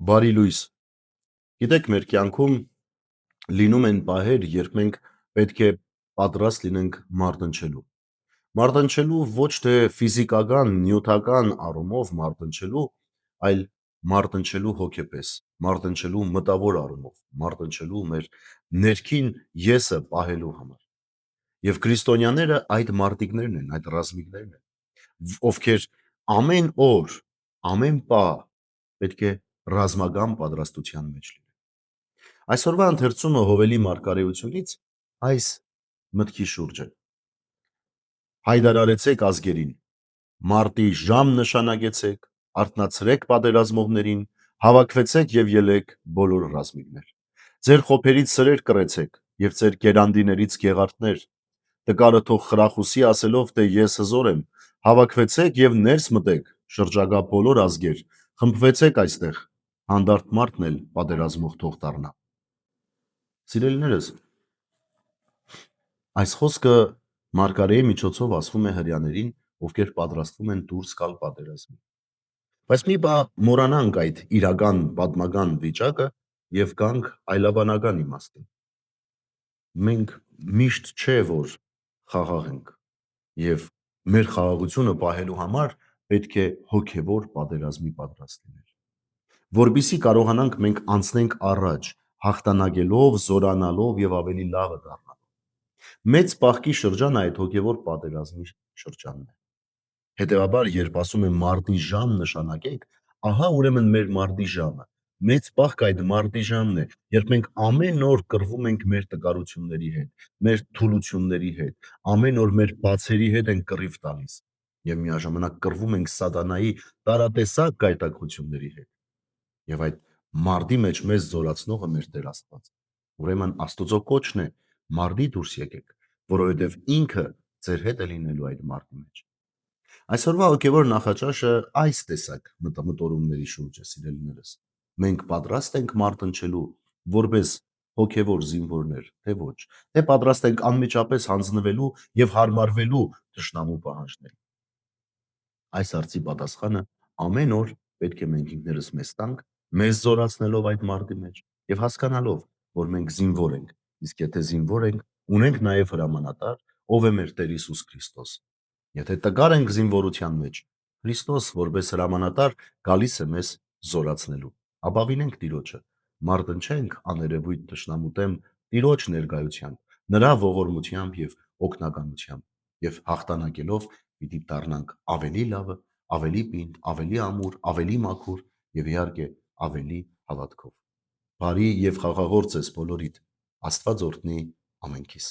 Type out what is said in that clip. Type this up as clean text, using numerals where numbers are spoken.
Բարի լույս։ Գիտեք, մեր կյանքում լինում են պահեր, երբ մենք պետք է պատրաստ լինենք մարտնչելու։ Մարտնչելու ոչ թե ֆիզիկական, նյութական առումով մարտնչելու, այլ մարտնչելու հոգեպես, մարտնչելու մտավոր առումով, մարտնչելու մեր ներքին եսը պահելու համար։ Եվ քրիստոնյաները այդ մարտիկներն են, այդ ռազմիկներն են, ովքեր ամեն օր, ամեն պահ պետք է ռազմական պատրաստության մեջ լինեն։ Այսօրվա ընթերցումը Հովելի մարգարեությունից այս մտքի շուրջ է։ Հայտարարեցեք ազգերին, մարտի ժամ նշանակեցեք, արթնացրեք պատերազմողներին, հավաքվեցեք եւ ելեք բոլոր ռազմիկներ։ Ձեր խոփերից սրեր կռեցեք եւ ձեր գերանդիներից գեղարդներ, տկարը թող խրախուսի ասելով, թե ես հզոր եմ, հավաքվեցեք եւ ներս մտեք, շրջակա բոլոր ազգեր, խմբվեցեք այստեղ, հանդարտ մարդն էլ պատերազմող թող դառնա։ Սիրելիներս, այս խոսքը մարգարեի միջոցով ասվում է հրեաներին, ովքեր պատրաստվում են դուրս գալ պատերազմի։ Բայց մի բա մոռանանք այդ իրական պատմական վիճակը եւ գանք այլաբանական իմաստին։ Մենք միշտ չէ որ խաղաղ ենք եւ մեր խաղաղությունը պահելու համար պետք է հոգեվոր պատերազմի պատրաստ լինել, որբիսի կարողանանք մենք անցնենք առաջ, հաղթանակելով, զորանալով եւ ավելի լավը դառնալով։ Մեծ պահքի շրջանը այդ հոգեվոր պատերազմի շրջանն է։ Հետևաբար, երբ ասում եմ մարտի ժամ նշանակեք, ահա ուրեմն մեր մարտի ժամը, մեծ պահք այդ մարտի ժամն է, երբ մենք ամեն օր կռվում ենք մեր տկարությունների հետ, մեր թուլությունների հետ, ամեն օր մեր բացերի հետ ենք կռիվ տալիս եւ միաժամանակ կռվում ենք սատանայի տարատեսակ գայթակղությունների հետ։ Եվ այդ մարտի մեջ մեզ զորացնողը մեր Տեր Աստված։ Ուրեմն Աստուծո կոչն է մարտի դուրս եկեք, որովհետեւ ինքը ձեր հետ է լինելու այդ մարտի մեջ։ Այսօրվա հոգևոր նախաճաշը այս տեսակ մտորումների շուրջ է, սիրելիներս։ Մենք պատրաստ ենք մարտնչելու որպես հոգևոր զինվորներ, թե ոչ, թե պատրաստ ենք անմիջապես հանձնվելու եւ հարմարվելու թշնամու պահանջներին։ Այս հարցի պատասխանը ամեն օր պետք է մենք ինքներս մեզ տանք, մեզ զորացնելով այդ մարտի մեջ եւ հասկանալով, որ մենք զինվոր ենք, իսկ եթե զինվոր ենք, ունենք նաեւ հրամանատար, ով է մեր Տեր Հիսուս Քրիստոս։ Եթե տկար ենք զինվորության մեջ, Քրիստոս որպես հրամանատար գալիս է մեզ զորացնելու։ Ապավինենք Տիրոջը, մարտնչենք աներևույթ թշնամու դեմ Տիրոջ ներկայությամբ, նրա ողորմությամբ եւ օգնականությամբ եւ հաղթանակելով պիտի դառնանք ավելի լավը, ավելի պինդ, ավելի ամուր, ավելի մաքուր եւ իհարկե ավելի հավատքով։ Բարի եւ խաղաղ օր ձեզ բոլորիդ։ Աստված օրհնի ամենքիս։